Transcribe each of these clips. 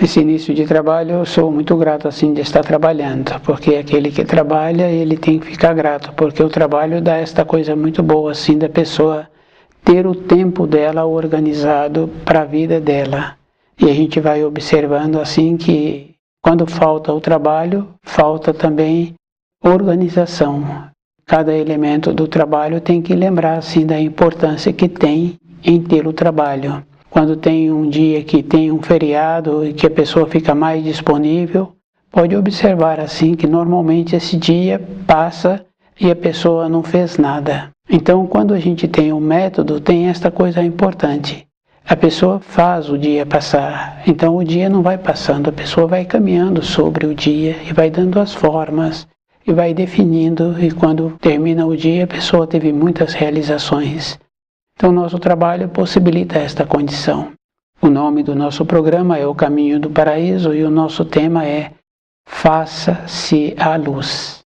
Esse início de trabalho eu sou muito grato assim de estar trabalhando, porque aquele que trabalha, ele tem que ficar grato, porque o trabalho dá esta coisa muito boa assim da pessoa ter o tempo dela organizado para a vida dela. E a gente vai observando assim que quando falta o trabalho, falta também organização. Cada elemento do trabalho tem que lembrar assim da importância que tem em ter o trabalho. Quando tem um dia que tem um feriado e que a pessoa fica mais disponível, pode observar assim que normalmente esse dia passa e a pessoa não fez nada. Então, quando a gente tem um método, tem esta coisa importante. A pessoa faz o dia passar, então o dia não vai passando, a pessoa vai caminhando sobre o dia e vai dando as formas e vai definindo, e quando termina o dia a pessoa teve muitas realizações. Então, nosso trabalho possibilita esta condição. O nome do nosso programa é O Caminho do Paraíso e o nosso tema é Faça-se a Luz.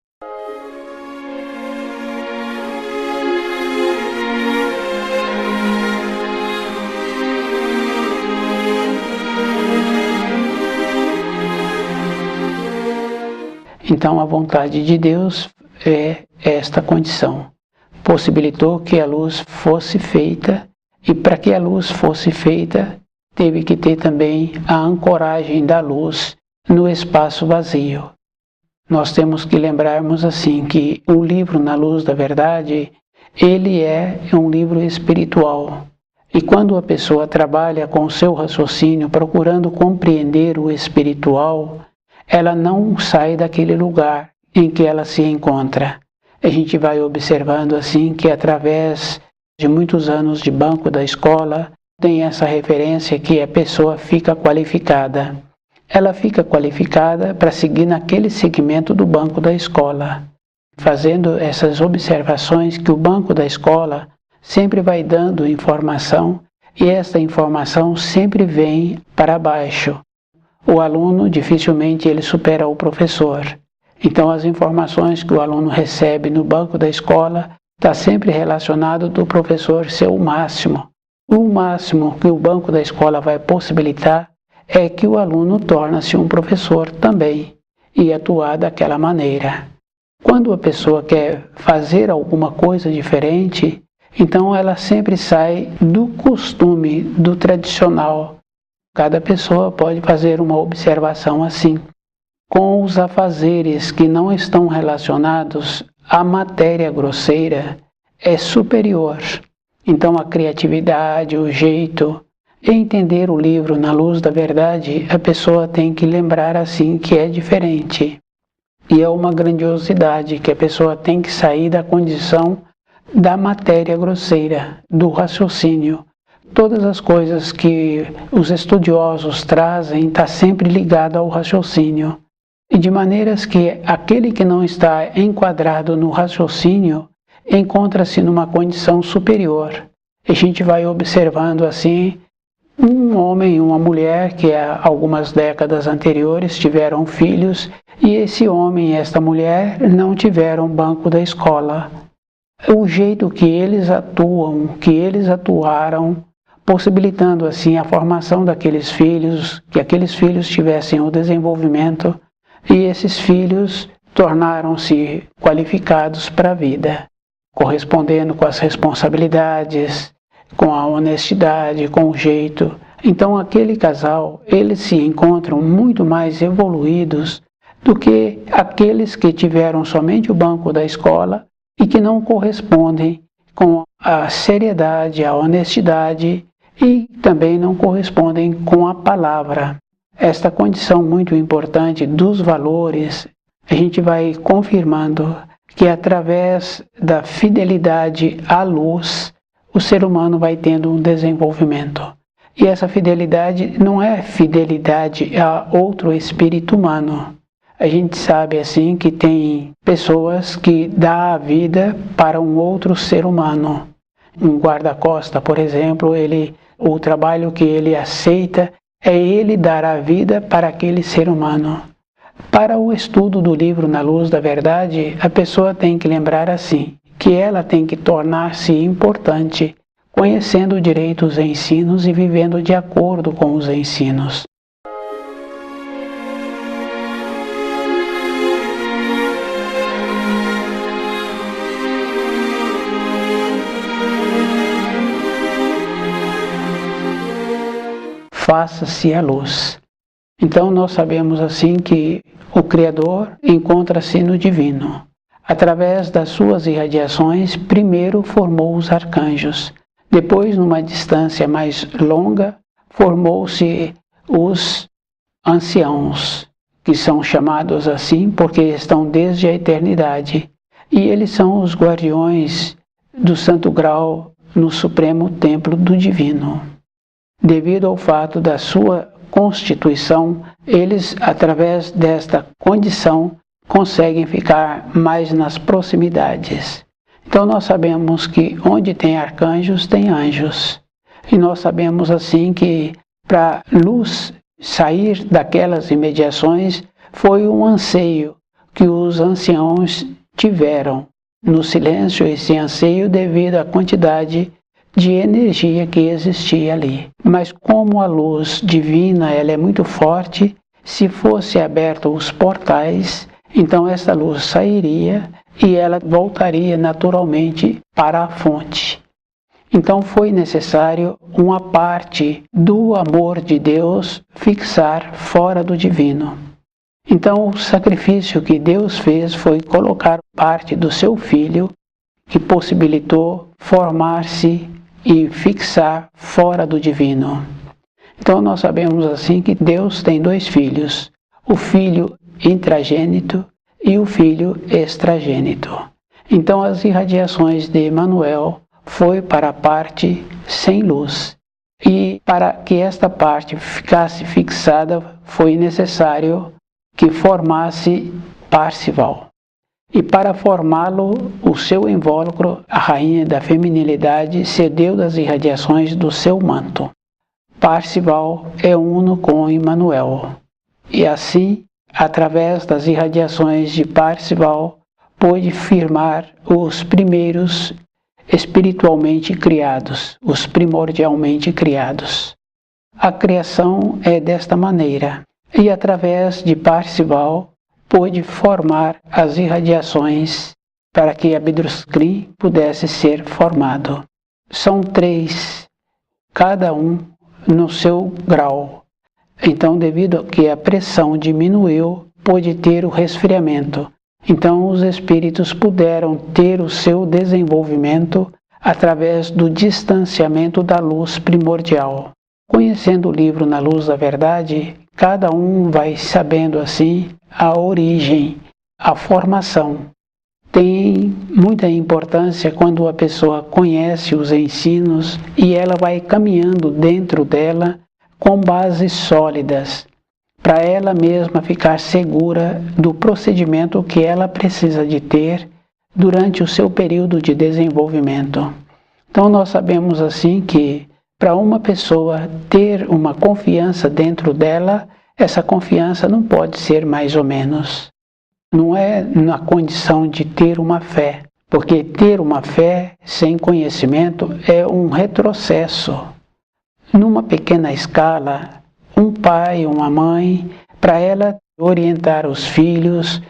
Então, a vontade de Deus é esta condição. Possibilitou que a luz fosse feita, e para que a luz fosse feita, teve que ter também a ancoragem da luz no espaço vazio. Nós temos que lembrarmos assim que o livro Na Luz da Verdade, ele é um livro espiritual. E quando a pessoa trabalha com o seu raciocínio, procurando compreender o espiritual, ela não sai daquele lugar em que ela se encontra. A gente vai observando assim que através de muitos anos de banco da escola, tem essa referência que a pessoa fica qualificada. Ela fica qualificada para seguir naquele segmento do banco da escola, fazendo essas observações que o banco da escola sempre vai dando informação e essa informação sempre vem para baixo. O aluno dificilmente ele supera o professor. Então, as informações que o aluno recebe no banco da escola está sempre relacionado do professor ser o máximo. O máximo que o banco da escola vai possibilitar é que o aluno torne-se um professor também e atuar daquela maneira. Quando a pessoa quer fazer alguma coisa diferente, então ela sempre sai do costume, do tradicional. Cada pessoa pode fazer uma observação assim. Com os afazeres que não estão relacionados à matéria grosseira, é superior. Então a criatividade, o jeito, entender o livro Na Luz da Verdade, a pessoa tem que lembrar assim que é diferente. E é uma grandiosidade que a pessoa tem que sair da condição da matéria grosseira, do raciocínio. Todas as coisas que os estudiosos trazem está sempre ligado ao raciocínio. E de maneiras que aquele que não está enquadrado no raciocínio encontra-se numa condição superior. A gente vai observando assim um homem e uma mulher que há algumas décadas anteriores tiveram filhos e esse homem e esta mulher não tiveram banco da escola. O jeito que eles atuam, que eles atuaram, possibilitando assim a formação daqueles filhos, que aqueles filhos tivessem o desenvolvimento e esses filhos tornaram-se qualificados para a vida, correspondendo com as responsabilidades, com a honestidade, com o jeito. Então aquele casal, eles se encontram muito mais evoluídos do que aqueles que tiveram somente o banco da escola e que não correspondem com a seriedade, a honestidade e também não correspondem com a palavra. Esta condição muito importante dos valores, a gente vai confirmando que através da fidelidade à luz, o ser humano vai tendo um desenvolvimento. E essa fidelidade não é fidelidade a outro espírito humano. A gente sabe assim que tem pessoas que dão a vida para um outro ser humano. Um guarda-costa, por exemplo, o trabalho que ele aceita é ele dar a vida para aquele ser humano. Para o estudo do livro Na Luz da Verdade, a pessoa tem que lembrar assim, que ela tem que tornar-se importante, conhecendo direito os ensinos e vivendo de acordo com os ensinos. faça-se a luz. Então nós sabemos assim que o Criador encontra-se no divino. Através das suas irradiações, primeiro formou os arcanjos. Depois, numa distância mais longa, formou-se os anciãos, que são chamados assim porque estão desde a eternidade. E eles são os guardiões do santo grau no supremo templo do divino. Devido ao fato da sua constituição, eles, através desta condição, conseguem ficar mais nas proximidades. Então nós sabemos que onde tem arcanjos, tem anjos. E nós sabemos assim que para luz sair daquelas imediações foi um anseio que os anciãos tiveram. No silêncio, esse anseio devido à quantidade de energia que existia ali. Mas como a luz divina ela é muito forte, se fosse aberto os portais, então essa luz sairia e ela voltaria naturalmente para a fonte. Então foi necessário uma parte do amor de Deus fixar fora do divino. Então o sacrifício que Deus fez foi colocar parte do seu Filho, que possibilitou formar-se e fixar fora do divino. Então nós sabemos assim que Deus tem dois filhos, o Filho intragênito e o Filho extragênito. Então as irradiações de Emmanuel foi para a parte sem luz. E para que esta parte ficasse fixada, foi necessário que formasse Parzival. E para formá-lo, o seu invólucro, a rainha da feminilidade, cedeu das irradiações do seu manto. Parzival é uno com Emmanuel. E assim, através das irradiações de Parzival, pôde firmar os primeiros espiritualmente criados, os primordialmente criados. A criação é desta maneira, e através de Parzival pôde formar as irradiações para que Abdul-Skrim pudesse ser formado. São 3, cada um no seu grau. Então, devido a que a pressão diminuiu, pôde ter o resfriamento. Então os espíritos puderam ter o seu desenvolvimento através do distanciamento da luz primordial. Conhecendo o livro Na Luz da Verdade, cada um vai sabendo assim a origem, a formação. Tem muita importância quando a pessoa conhece os ensinos e ela vai caminhando dentro dela com bases sólidas, para ela mesma ficar segura do procedimento que ela precisa de ter durante o seu período de desenvolvimento. Então nós sabemos assim que para uma pessoa ter uma confiança dentro dela, essa confiança não pode ser mais ou menos. Não é na condição de ter uma fé, porque ter uma fé sem conhecimento é um retrocesso. Numa pequena escala, um pai, uma mãe, para ela orientar os filhos,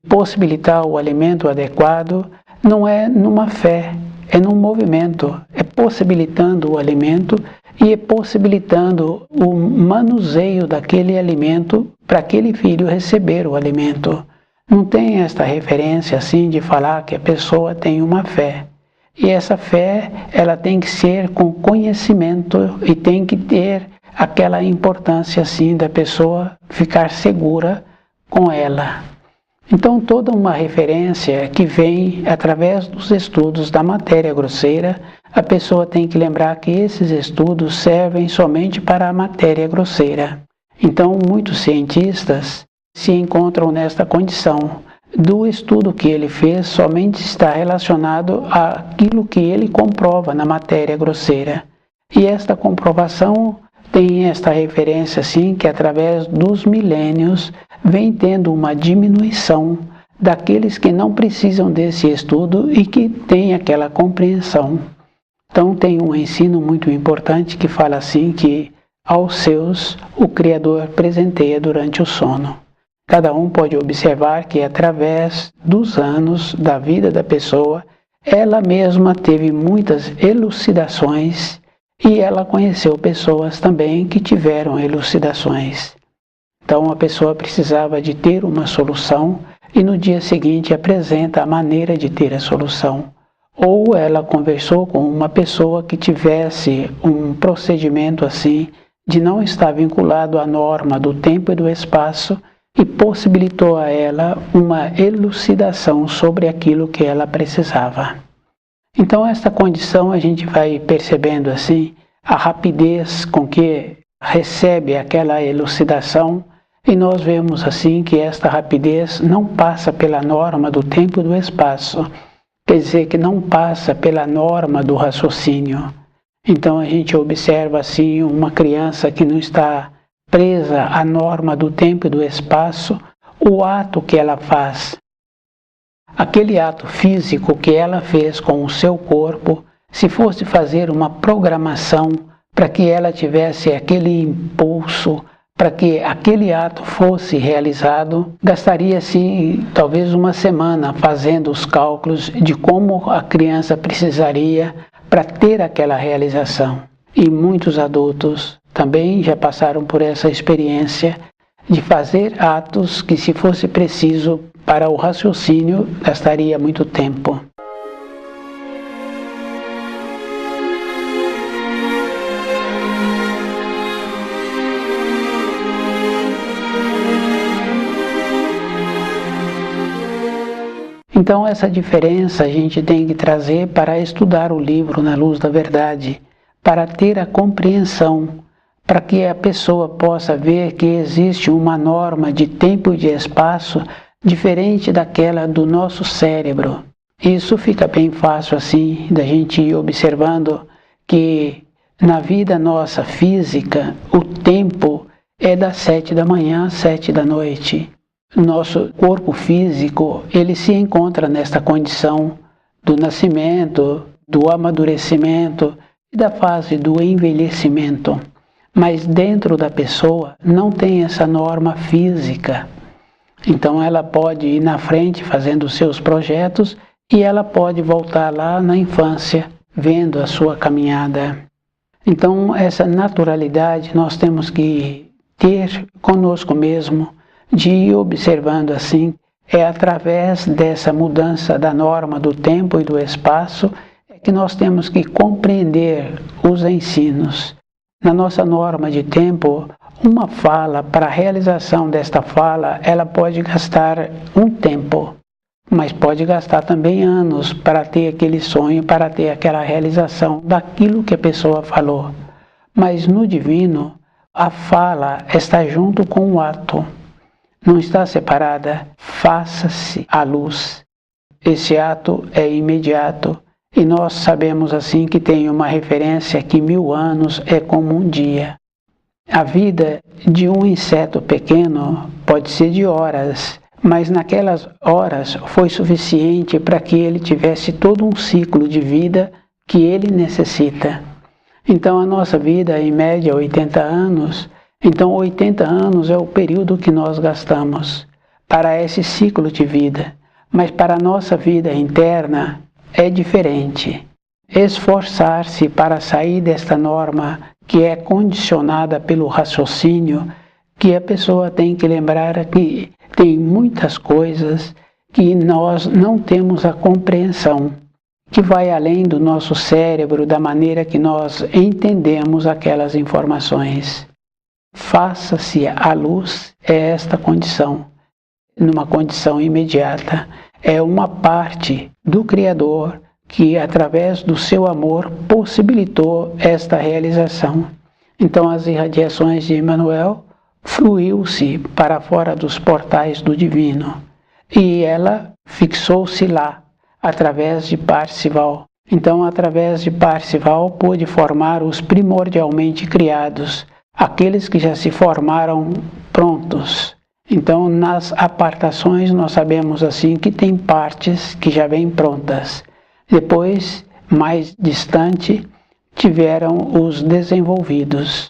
possibilitar o alimento adequado, não é numa fé, é num movimento, é possibilitando o alimento e é possibilitando o manuseio daquele alimento para aquele filho receber o alimento. Não tem esta referência assim de falar que a pessoa tem uma fé. E essa fé, ela tem que ser com conhecimento e tem que ter aquela importância assim da pessoa ficar segura com ela. Então toda uma referência que vem através dos estudos da matéria grosseira, a pessoa tem que lembrar que esses estudos servem somente para a matéria grosseira. Então muitos cientistas se encontram nesta condição do estudo que ele fez somente está relacionado àquilo que ele comprova na matéria grosseira. E esta comprovação tem esta referência assim que através dos milênios vem tendo uma diminuição daqueles que não precisam desse estudo e que têm aquela compreensão. Então tem um ensino muito importante que fala assim que aos seus o Criador presenteia durante o sono. Cada um pode observar que através dos anos da vida da pessoa, ela mesma teve muitas elucidações e ela conheceu pessoas também que tiveram elucidações. Então a pessoa precisava de ter uma solução e no dia seguinte apresenta a maneira de ter a solução. Ou ela conversou com uma pessoa que tivesse um procedimento assim, de não estar vinculado à norma do tempo e do espaço, e possibilitou a ela uma elucidação sobre aquilo que ela precisava. Então esta condição a gente vai percebendo assim, a rapidez com que recebe aquela elucidação, e nós vemos assim que esta rapidez não passa pela norma do tempo e do espaço, quer dizer que não passa pela norma do raciocínio. Então a gente observa assim uma criança que não está presa à norma do tempo e do espaço, o ato que ela faz. Aquele ato físico que ela fez com o seu corpo, se fosse fazer uma programação para que ela tivesse aquele impulso, para que aquele ato fosse realizado, gastaria-se talvez uma semana fazendo os cálculos de como a criança precisaria para ter aquela realização. E muitos adultos também já passaram por essa experiência de fazer atos que, se fosse preciso para o raciocínio, gastaria muito tempo. Então essa diferença a gente tem que trazer para estudar o livro Na Luz da Verdade, para ter a compreensão, para que a pessoa possa ver que existe uma norma de tempo e de espaço diferente daquela do nosso cérebro. Isso fica bem fácil assim, da gente ir observando que na vida nossa física, o tempo é das 7 da manhã às 7 da noite. Nosso corpo físico, ele se encontra nesta condição do nascimento, do amadurecimento e da fase do envelhecimento. Mas dentro da pessoa não tem essa norma física. Então ela pode ir na frente fazendo os seus projetos e ela pode voltar lá na infância, vendo a sua caminhada. Então essa naturalidade nós temos que ter conosco mesmo, de ir observando assim, é através dessa mudança da norma do tempo e do espaço que nós temos que compreender os ensinos. Na nossa norma de tempo, uma fala, para a realização desta fala, ela pode gastar um tempo, mas pode gastar também anos para ter aquele sonho, para ter aquela realização daquilo que a pessoa falou. Mas no divino, a fala está junto com o ato. Não está separada, faça-se a luz. Esse ato é imediato e nós sabemos assim que tem uma referência que 1000 anos é como um dia. A vida de um inseto pequeno pode ser de horas, mas naquelas horas foi suficiente para que ele tivesse todo um ciclo de vida que ele necessita. Então a nossa vida em média 80 anos. Então 80 anos é o período que nós gastamos para esse ciclo de vida, mas para a nossa vida interna é diferente. Esforçar-se para sair desta norma que é condicionada pelo raciocínio, que a pessoa tem que lembrar que tem muitas coisas que nós não temos a compreensão, que vai além do nosso cérebro, da maneira que nós entendemos aquelas informações. Faça-se a luz é esta condição, numa condição imediata. É uma parte do Criador que, através do seu amor, possibilitou esta realização. Então as irradiações de Emmanuel fluiu-se para fora dos portais do divino e ela fixou-se lá, através de Parzival. Então, através de Parzival, pôde formar os primordialmente criados, aqueles que já se formaram prontos. Então, nas apartações, nós sabemos assim que tem partes que já vêm prontas. Depois, mais distante, tiveram os desenvolvidos.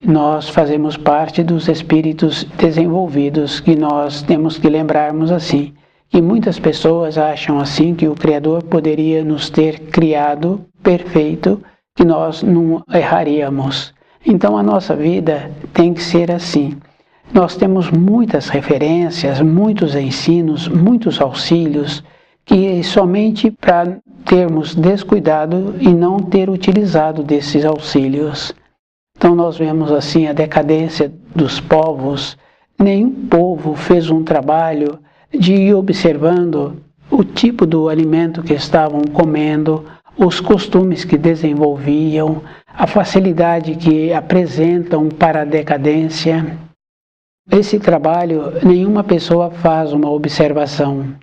Nós fazemos parte dos espíritos desenvolvidos, que nós temos que lembrarmos assim. E muitas pessoas acham assim que o Criador poderia nos ter criado perfeito que nós não erraríamos. Então a nossa vida tem que ser assim. Nós temos muitas referências, muitos ensinos, muitos auxílios, que somente para termos descuidado e não ter utilizado desses auxílios. Então nós vemos assim a decadência dos povos. Nenhum povo fez um trabalho de ir observando o tipo do alimento que estavam comendo, os costumes que desenvolviam, a facilidade que apresentam para a decadência. Esse trabalho, nenhuma pessoa faz uma observação.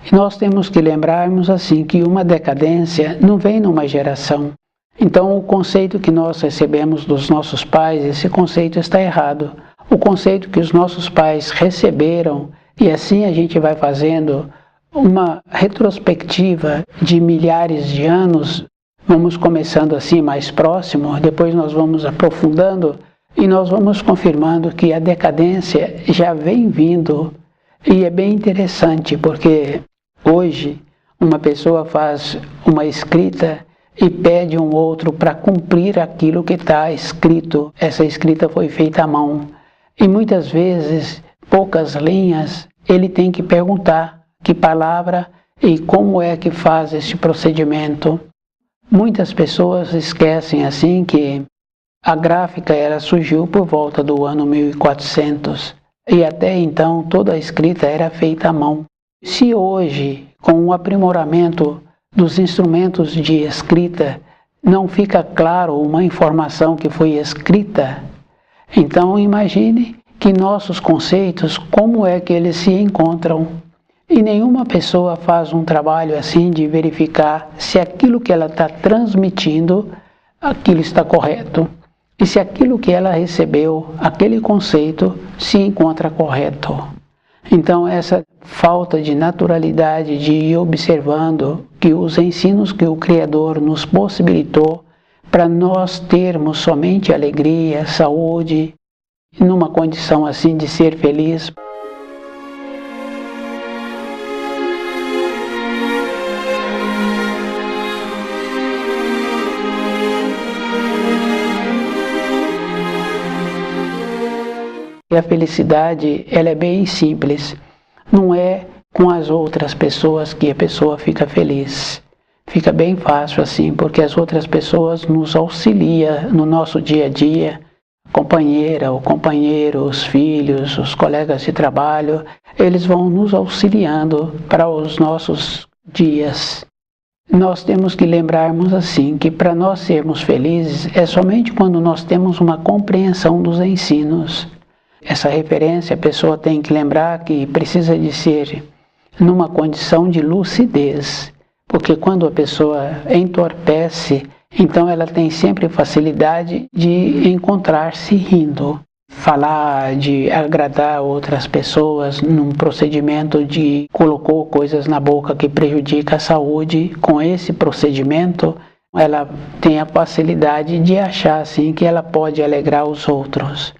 E nós temos que lembrarmos assim que uma decadência não vem numa geração. Então o conceito que nós recebemos dos nossos pais, esse conceito está errado. O conceito que os nossos pais receberam, e assim a gente vai fazendo uma retrospectiva de milhares de anos, vamos começando assim mais próximo, depois nós vamos aprofundando e nós vamos confirmando que a decadência já vem vindo. E é bem interessante porque hoje uma pessoa faz uma escrita e pede um outro para cumprir aquilo que está escrito. Essa escrita foi feita à mão. E muitas vezes, poucas linhas, ele tem que perguntar que palavra e como é que faz esse procedimento. Muitas pessoas esquecem assim que a gráfica surgiu por volta do ano 1400 e até então toda a escrita era feita à mão. Se hoje, com o aprimoramento dos instrumentos de escrita, não fica claro uma informação que foi escrita, então imagine que nossos conceitos, como é que eles se encontram. E nenhuma pessoa faz um trabalho assim de verificar se aquilo que ela está transmitindo, aquilo está correto. E se aquilo que ela recebeu, aquele conceito, se encontra correto. Então essa falta de naturalidade de ir observando que os ensinos que o Criador nos possibilitou para nós termos somente alegria, saúde, numa condição assim de ser feliz. E a felicidade, ela é bem simples. Não é com as outras pessoas que a pessoa fica feliz. Fica bem fácil assim, porque as outras pessoas nos auxiliam no nosso dia a dia. A companheira, o companheiro, os filhos, os colegas de trabalho, eles vão nos auxiliando para os nossos dias. Nós temos que lembrarmos assim, que para nós sermos felizes é somente quando nós temos uma compreensão dos ensinos. Essa referência a pessoa tem que lembrar que precisa de ser numa condição de lucidez, porque quando a pessoa entorpece, então ela tem sempre facilidade de encontrar-se rindo. Falar, de agradar outras pessoas num procedimento de colocou coisas na boca que prejudica a saúde, com esse procedimento ela tem a facilidade de achar assim que ela pode alegrar os outros.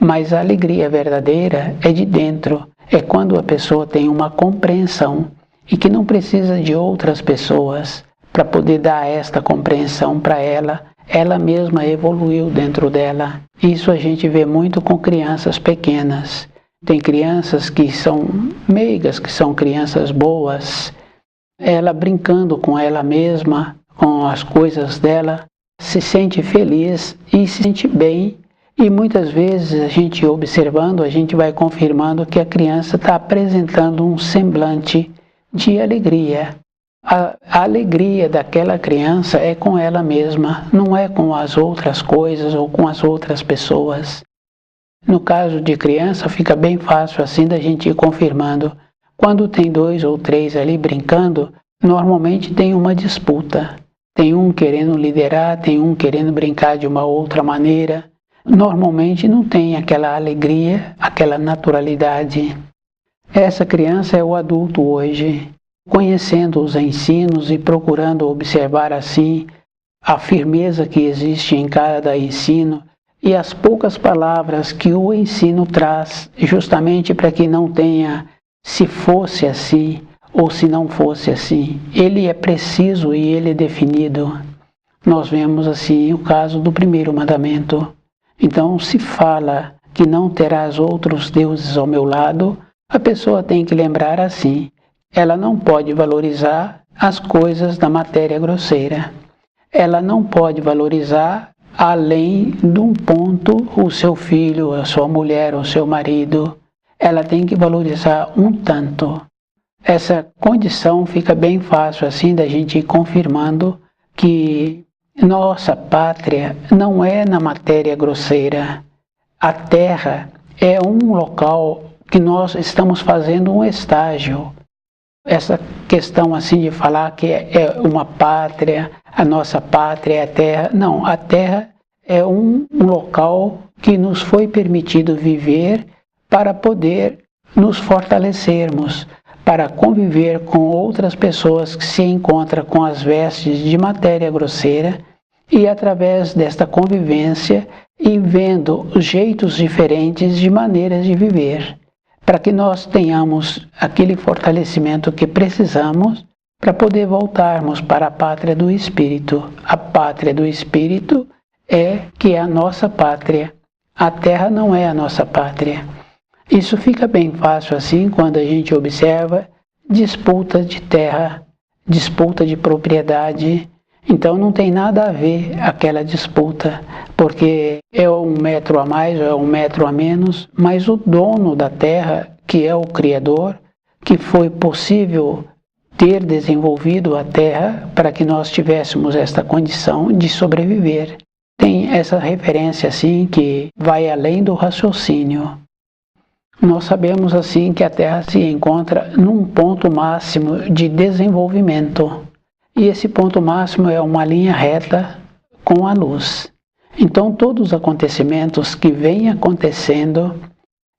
Mas a alegria verdadeira é de dentro, é quando a pessoa tem uma compreensão e que não precisa de outras pessoas para poder dar esta compreensão para ela. Ela mesma evoluiu dentro dela. Isso a gente vê muito com crianças pequenas. Tem crianças que são meigas, que são crianças boas. Ela brincando com ela mesma, com as coisas dela, se sente feliz e se sente bem. E muitas vezes a gente observando, a gente vai confirmando que a criança está apresentando um semblante de alegria. A alegria daquela criança é com ela mesma, não é com as outras coisas ou com as outras pessoas. No caso de criança fica bem fácil assim da gente ir confirmando. Quando tem 2 ou 3 ali brincando, normalmente tem uma disputa. Tem um querendo liderar, tem um querendo brincar de uma outra maneira. Normalmente não tem aquela alegria, aquela naturalidade. Essa criança é o adulto hoje, conhecendo os ensinos e procurando observar assim a firmeza que existe em cada ensino e as poucas palavras que o ensino traz, justamente para que não tenha se fosse assim ou se não fosse assim. Ele é preciso e ele é definido. nós vemos assim o caso do primeiro mandamento. Então, se fala que não terás outros deuses ao meu lado, a pessoa tem que lembrar assim, ela não pode valorizar as coisas da matéria grosseira. Ela não pode valorizar além de um ponto o seu filho, a sua mulher, o seu marido. Ela tem que valorizar um tanto. Essa condição fica bem fácil assim da gente ir confirmando que nossa pátria não é na matéria grosseira. A terra é um local que nós estamos fazendo um estágio. Essa questão assim de falar que é uma pátria, a nossa pátria é a terra. Não, a terra é um local que nos foi permitido viver para poder nos fortalecermos, para conviver com outras pessoas que se encontram com as vestes de matéria grosseira e através desta convivência e vendo jeitos diferentes de maneiras de viver, para que nós tenhamos aquele fortalecimento que precisamos para poder voltarmos para a pátria do Espírito. A pátria do Espírito é que é a nossa pátria. A terra não é a nossa pátria. Isso fica bem fácil assim quando a gente observa disputa de terra, disputa de propriedade. Então não tem nada a ver aquela disputa, porque é 1 metro a mais ou é 1 metro a menos, mas o dono da terra, que é o Criador, que foi possível ter desenvolvido a terra para que nós tivéssemos esta condição de sobreviver. Tem essa referência assim que vai além do raciocínio. Nós sabemos assim que a Terra se encontra num ponto máximo de desenvolvimento. E esse ponto máximo é uma linha reta com a luz. Então todos os acontecimentos que vêm acontecendo,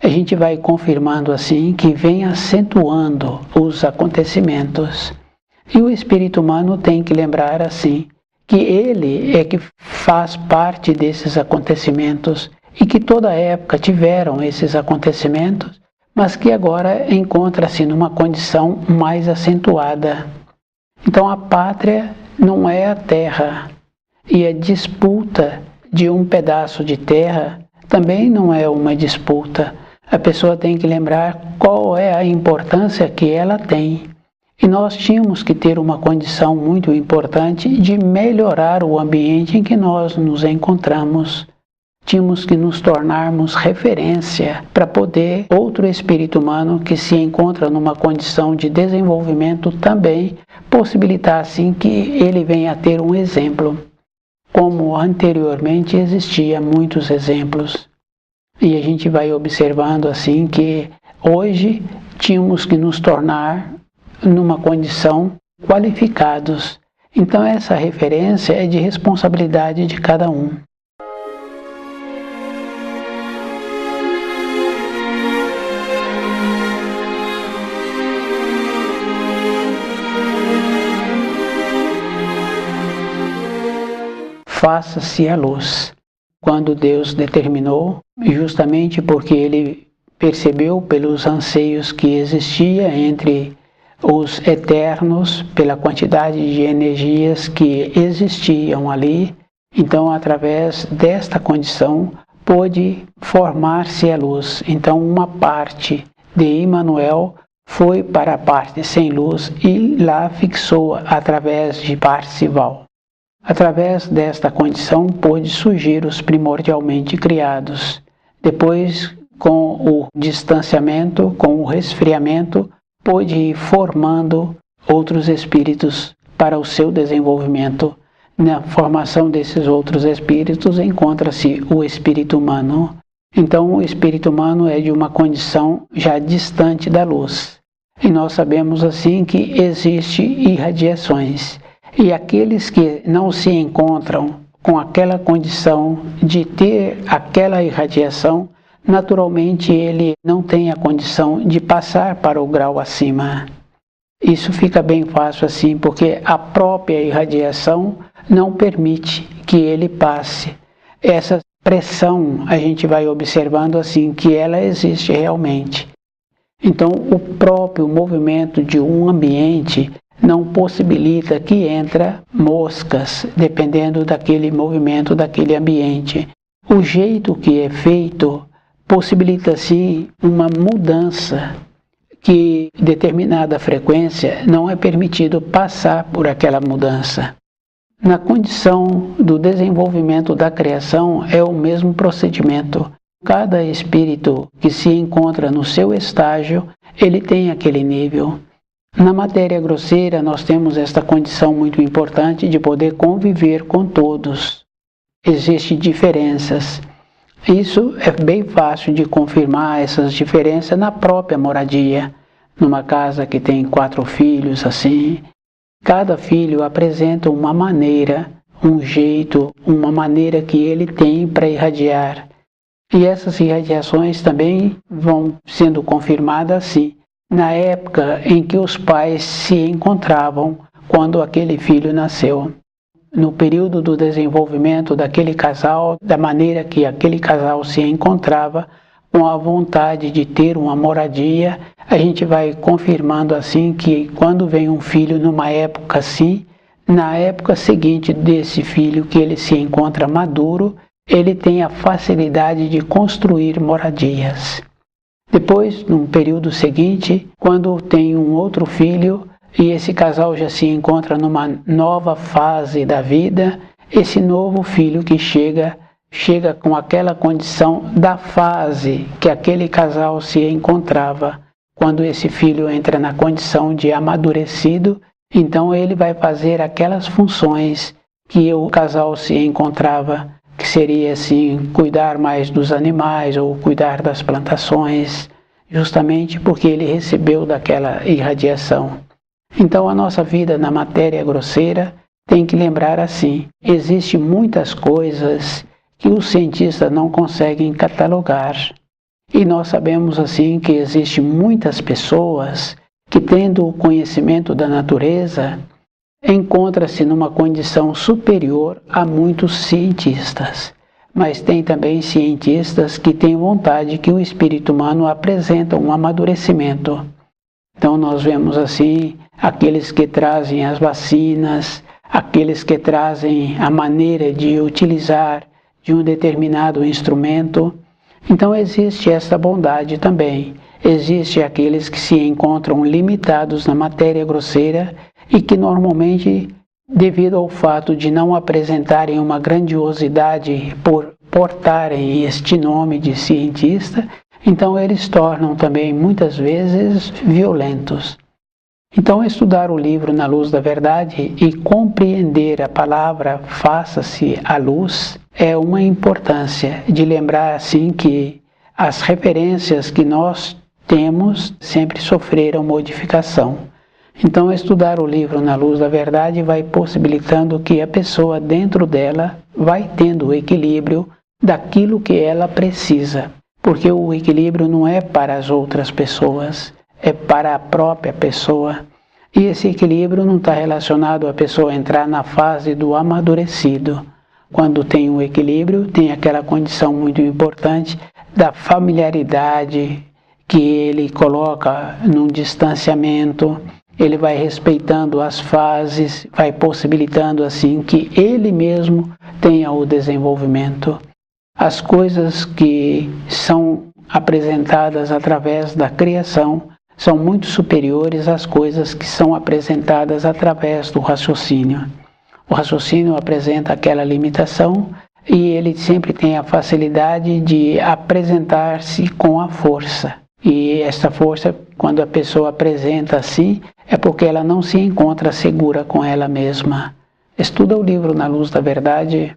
a gente vai confirmando assim que vem acentuando os acontecimentos. E o espírito humano tem que lembrar assim, que ele é que faz parte desses acontecimentos e que toda época tiveram esses acontecimentos, mas que agora encontra-se numa condição mais acentuada. Então a pátria não é a terra, e a disputa de um pedaço de terra também não é uma disputa. A pessoa tem que lembrar qual é a importância que ela tem. E nós tínhamos que ter uma condição muito importante de melhorar o ambiente em que nós nos encontramos. Tínhamos que nos tornarmos referência para poder outro espírito humano que se encontra numa condição de desenvolvimento também possibilitar assim que ele venha a ter um exemplo. Como anteriormente existia muitos exemplos. E a gente vai observando assim que hoje tínhamos que nos tornar numa condição qualificados. Então essa referência é de responsabilidade de cada um. Faça-se a luz. Quando Deus determinou, justamente porque Ele percebeu pelos anseios que existia entre os eternos, pela quantidade de energias que existiam ali, então através desta condição pôde formar-se a luz. Então uma parte de Emmanuel foi para a parte sem luz e lá fixou através de Parcival. Através desta condição pôde surgir os primordialmente criados. Depois, com o distanciamento, com o resfriamento, pôde ir formando outros espíritos para o seu desenvolvimento. Na formação desses outros espíritos encontra-se o espírito humano. Então, o espírito humano é de uma condição já distante da luz. E nós sabemos assim que existem irradiações. E aqueles que não se encontram com aquela condição de ter aquela irradiação, naturalmente ele não tem a condição de passar para o grau acima. Isso fica bem fácil assim, porque a própria irradiação não permite que ele passe. Essa pressão a gente vai observando assim, que ela existe realmente. Então o próprio movimento de um ambiente não possibilita que entra moscas, dependendo daquele movimento, daquele ambiente. O jeito que é feito possibilita sim uma mudança, que determinada frequência não é permitido passar por aquela mudança. Na condição do desenvolvimento da criação é o mesmo procedimento. Cada espírito que se encontra no seu estágio, ele tem aquele nível. Na matéria grosseira, nós temos esta condição muito importante de poder conviver com todos. Existem diferenças. Isso é bem fácil de confirmar essas diferenças na própria moradia. Numa casa que tem 4 filhos, assim, cada filho apresenta uma maneira, um jeito, uma maneira que ele tem para irradiar. E essas irradiações também vão sendo confirmadas assim, na época em que os pais se encontravam quando aquele filho nasceu. No período do desenvolvimento daquele casal, da maneira que aquele casal se encontrava, com a vontade de ter uma moradia, a gente vai confirmando assim que quando vem um filho numa época assim, na época seguinte desse filho que ele se encontra maduro, ele tem a facilidade de construir moradias. Depois, no período seguinte, quando tem um outro filho e esse casal já se encontra numa nova fase da vida, esse novo filho que chega com aquela condição da fase que aquele casal se encontrava. Quando esse filho entra na condição de amadurecido, então ele vai fazer aquelas funções que o casal se encontrava, que seria assim, cuidar mais dos animais ou cuidar das plantações, justamente porque ele recebeu daquela irradiação. Então a nossa vida na matéria grosseira tem que lembrar assim, existem muitas coisas que os cientistas não conseguem catalogar. E nós sabemos assim que existem muitas pessoas que, tendo o conhecimento da natureza, encontra-se numa condição superior a muitos cientistas. Mas tem também cientistas que têm vontade que o espírito humano apresenta um amadurecimento. Então nós vemos assim, aqueles que trazem as vacinas, aqueles que trazem a maneira de utilizar de um determinado instrumento. Então existe essa bondade também. Existem aqueles que se encontram limitados na matéria grosseira e que normalmente, devido ao fato de não apresentarem uma grandiosidade por portarem este nome de cientista, então eles tornam também muitas vezes violentos. Então estudar o livro Na Luz da Verdade e compreender a palavra faça-se a luz é uma importância de lembrar assim que as referências que nós temos sempre sofreram modificação. Então estudar o livro Na Luz da Verdade vai possibilitando que a pessoa dentro dela vai tendo o equilíbrio daquilo que ela precisa. Porque o equilíbrio não é para as outras pessoas, é para a própria pessoa. E esse equilíbrio não está relacionado à pessoa entrar na fase do amadurecido. Quando tem um equilíbrio, tem aquela condição muito importante da familiaridade, que ele coloca num distanciamento, ele vai respeitando as fases, vai possibilitando assim que ele mesmo tenha o desenvolvimento. As coisas que são apresentadas através da criação são muito superiores às coisas que são apresentadas através do raciocínio. O raciocínio apresenta aquela limitação e ele sempre tem a facilidade de apresentar-se com a força. E essa força, quando a pessoa apresenta assim, é porque ela não se encontra segura com ela mesma. Estuda o livro Na Luz da Verdade.